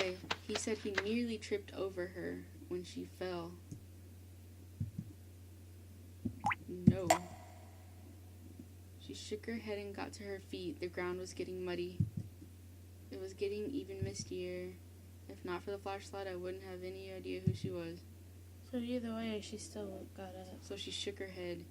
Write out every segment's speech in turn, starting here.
Okay, he said he nearly tripped over her when she fell. No. She shook her head and got to her feet. The ground was getting muddy. It was getting even mistier. If not for the flashlight, I wouldn't have any idea who she was. So either way, she still got up. So she shook her head.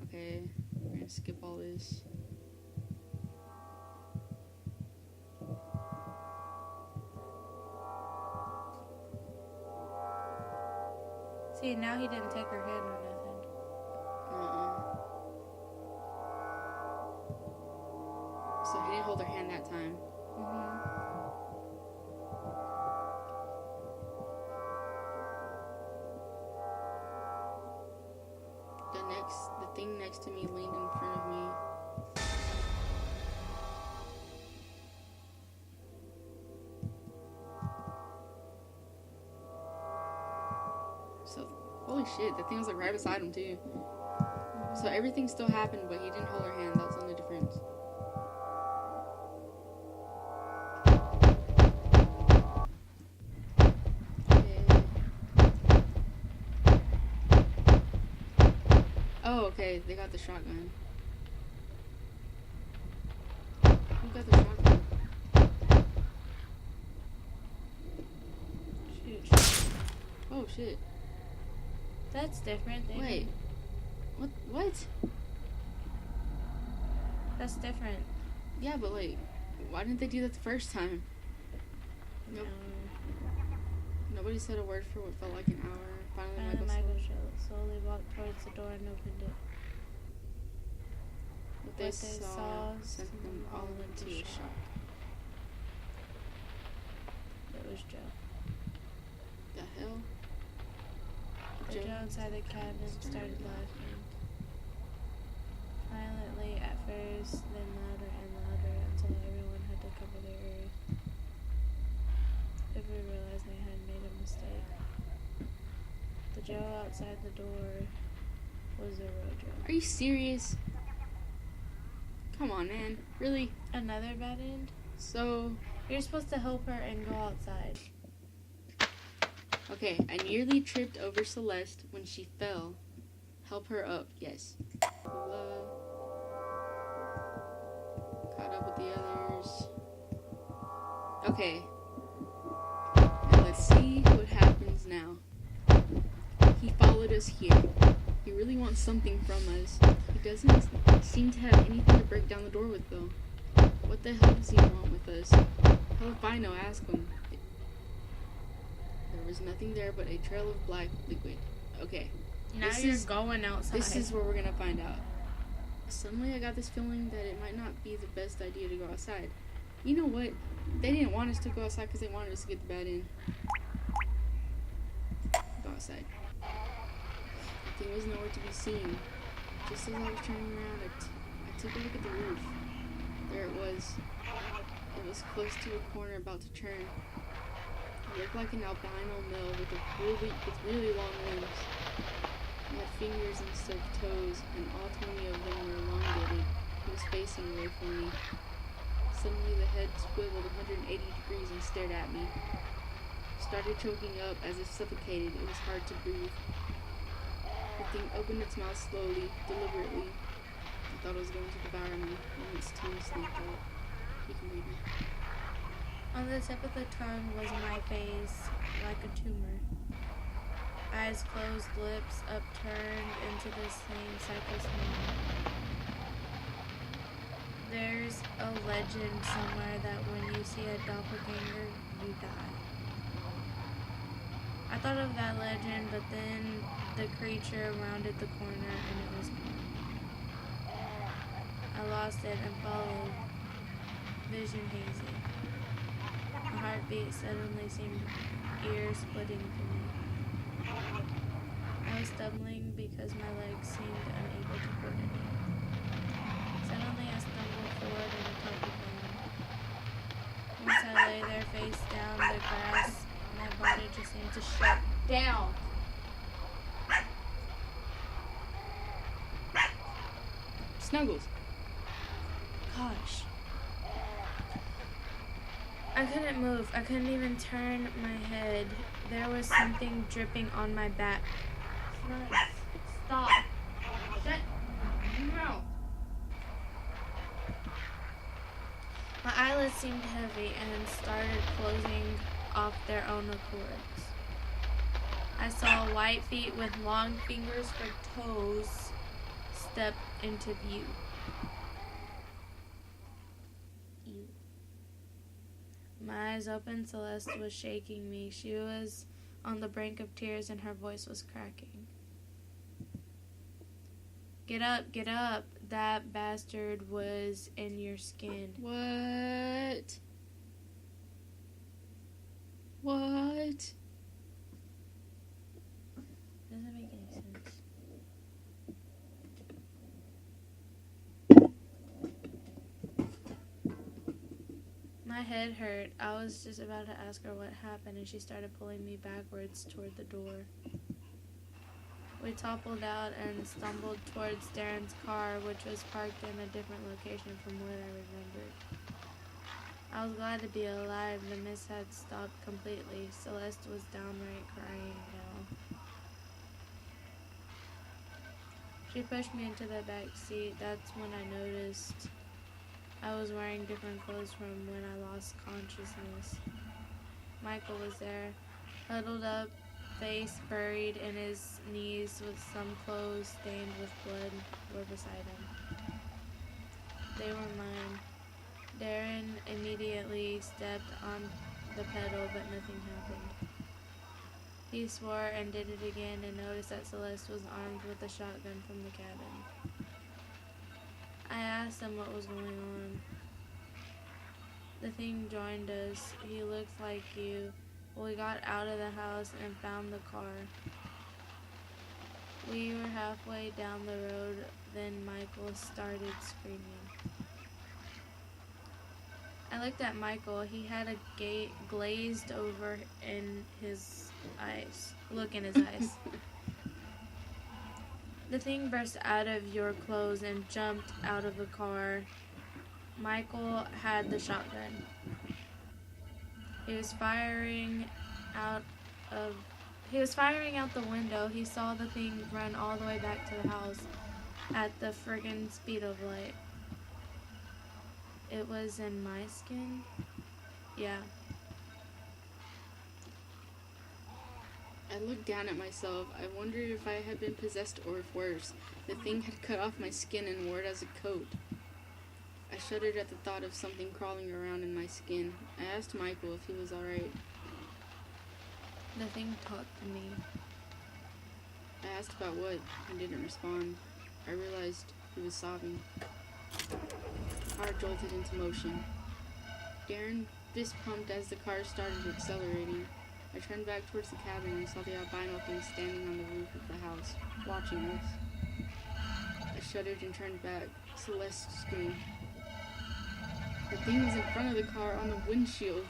Okay, we're gonna skip all this. See, now he didn't take her hand or nothing. So he didn't hold her hand that time. The thing next to me leaned in front of me. So, holy shit, that thing was like right beside him too. So everything still happened, but he didn't hold her hand. That's the only difference. Okay, they got the shotgun. Who got the shotgun? Shoot. Oh shit. That's different. Wait. What? That's different. Yeah, but like, why didn't they do that the first time? Nope. Nobody said a word for what felt like an hour. Finally, Michael slowly walked towards the door and opened it. What they saw sent them all into a shock. It was Joe. The hell? Joe inside the cabin started laughing. Violently at first, then louder and louder until everyone had to cover their ears. Everyone realized they had made a mistake. The Joe outside the door was the real Joe. Are you serious? Come on, man. Really? Another bad end? So... You're supposed to help her and go outside. Okay, I nearly tripped over Celeste when she fell. Help her up, yes. Caught up with the others. Okay. Now let's see what happens now. He followed us here. He really wants something from us. He doesn't seem to have anything to break down the door with, though. What the hell does he want with us? Hell if I know, ask him. There was nothing there but a trail of black liquid. Okay. Now you're going outside. This is where we're gonna find out. Suddenly I got this feeling that it might not be the best idea to go outside. You know what? They didn't want us to go outside because they wanted us to get the bad in. Go outside. The thing was nowhere to be seen. Just as I was turning around, I took a look at the roof. There it was. It was close to a corner about to turn. It looked like an albino male with really long limbs. He had fingers instead of toes, and all 20 of them were elongated. He was facing away from me. Suddenly the head swiveled 180 degrees and stared at me. Started choking up as if suffocated. It was hard to breathe. The thing opened its mouth slowly, deliberately. I thought it was going to devour me, and its tongue snapped out. You can read me. On the tip of the tongue was my face, like a tumor. Eyes closed, lips upturned into the same cycle smile. There's a legend somewhere that when you see a doppelganger, you die. I thought of that legend, but then the creature rounded the corner and it was gone. I lost it and followed, vision hazy. My heartbeat suddenly seemed ear-splitting to me. I was stumbling because my legs seemed unable to coordinate. Suddenly I stumbled forward and tumbled down. Once I lay there face down the grass, my body just seemed to shut down. Snuggles. Gosh. I couldn't move. I couldn't even turn my head. There was something dripping on my back. Stop. Shut your mouth. My eyelids seemed heavy and started closing off their own accords. I saw white feet with long fingers for toes step into view. Ew. My eyes open. Celeste was shaking me. She was on the brink of tears and her voice was cracking. Get up, get up. That bastard was in your skin. What? What? Doesn't make any sense. My head hurt. I was just about to ask her what happened, and she started pulling me backwards toward the door. We toppled out and stumbled towards Darren's car, which was parked in a different location from what I remembered. I was glad to be alive. The mist had stopped completely. Celeste was downright crying now. She pushed me into the back seat. That's when I noticed I was wearing different clothes from when I lost consciousness. Michael was there, huddled up, face buried in his knees with some clothes stained with blood were beside him. They were mine. Darren immediately stepped on the pedal, but nothing happened. He swore and did it again and noticed that Celeste was armed with a shotgun from the cabin. I asked him what was going on. The thing joined us. He looked like you. We got out of the house and found the car. We were halfway down the road, then Michael started screaming. I looked at Michael. He had a glazed over in his eyes. Look in his eyes. The thing burst out of your clothes and jumped out of the car. Michael had the shotgun. He was firing out the window. He saw the thing run all the way back to the house at the friggin' speed of light. It was in my skin? Yeah. I looked down at myself. I wondered if I had been possessed or if worse, the thing had cut off my skin and wore it as a coat. I shuddered at the thought of something crawling around in my skin. I asked Michael if he was alright. The thing talked to me. I asked about what. He didn't respond. I realized he was sobbing. The car jolted into motion. Darren fist pumped as the car started accelerating. I turned back towards the cabin and saw the albino thing standing on the roof of the house, watching us. I shuddered and turned back. Celeste screamed. The thing was in front of the car on the windshield.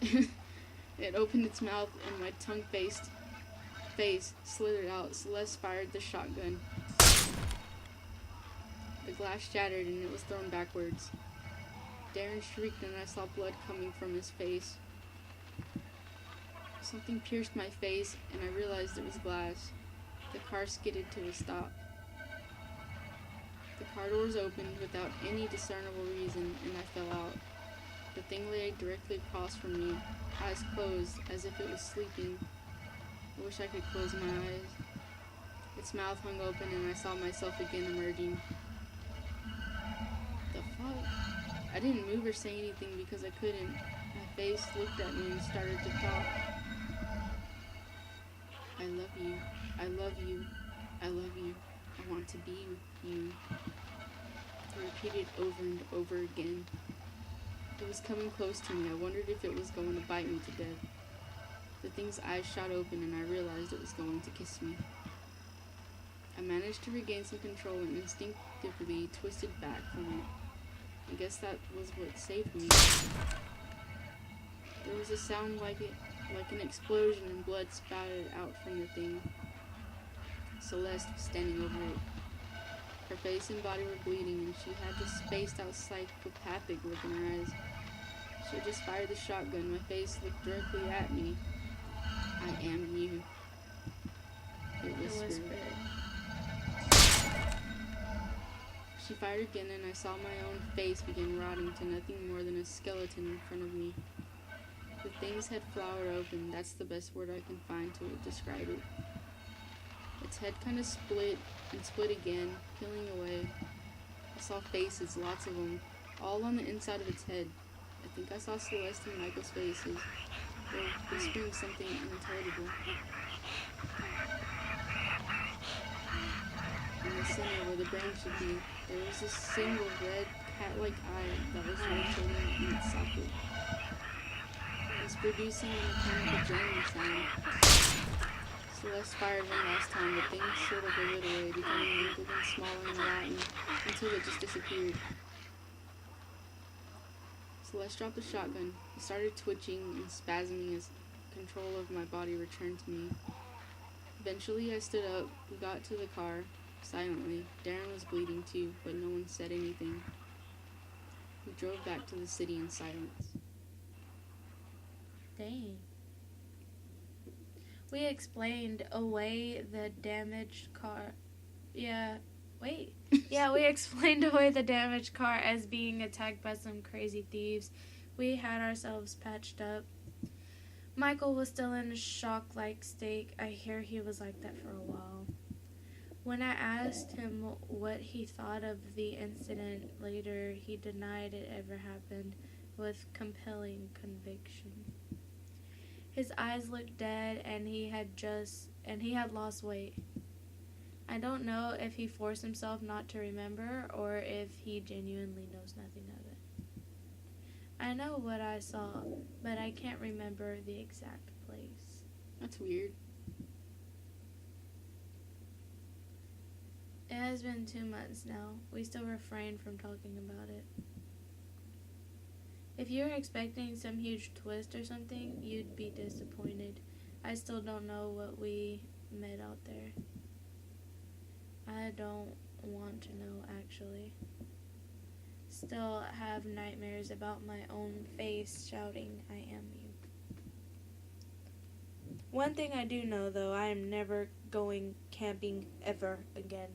Ew. It opened its mouth and my tongue-faced face slithered out. Celeste fired the shotgun. The glass shattered and it was thrown backwards. Darren shrieked and I saw blood coming from his face. Something pierced my face and I realized it was glass. The car skidded to a stop. The car doors opened without any discernible reason and I fell out. The thing lay directly across from me, eyes closed as if it was sleeping. I wish I could close my eyes. Its mouth hung open and I saw myself again emerging. The fuck? I didn't move or say anything because I couldn't. My face looked at me and started to talk. I love you. I love you. I love you. I want to be with you. I repeated over and over again. It was coming close to me. I wondered if it was going to bite me to death. The thing's eyes shot open and I realized it was going to kiss me. I managed to regain some control and instinctively twisted back from it. I guess that was what saved me. There was a sound like an explosion and blood spouted out from the thing. Celeste was standing over it. Her face and body were bleeding, and she had this spaced out psychopathic look in her eyes. She had just fired the shotgun. My face looked directly at me. I am you, it The whispered. whisper. She fired again, and I saw my own face begin rotting to nothing more than a skeleton in front of me. The things had flowered open. That's the best word I can find to describe it. Its head kind of split and split again, peeling away. I saw faces, lots of them, all on the inside of its head. I think I saw Celeste and Michael's faces. They were whispering something unintelligible. In the center, where the brain should be, there was a single red, cat-like eye that was rotating in its socket. It was producing a mechanical jamming sound. Celeste fired one last time, but things sort of withered away, becoming wrinkled and smaller and rotten, until it just disappeared. Celeste dropped the shotgun. I started twitching and spasming as control of my body returned to me. Eventually, I stood up. We got to the car, silently. Darren was bleeding too, but no one said anything. We drove back to the city in silence. Dang. We explained away the damaged car. Yeah, wait. Yeah, we explained away the damaged car as being attacked by some crazy thieves. We had ourselves patched up. Michael was still in a shock-like state. I hear he was like that for a while. When I asked him what he thought of the incident later, he denied it ever happened with compelling conviction. His eyes looked dead, and he had lost weight. I don't know if he forced himself not to remember or if he genuinely knows nothing of it. I know what I saw, but I can't remember the exact place. That's weird. It has been 2 months now. We still refrain from talking about it. If you were expecting some huge twist or something, you'd be disappointed. I still don't know what we met out there. I don't want to know, actually. Still have nightmares about my own face shouting, I am you. One thing I do know, though, I am never going camping ever again.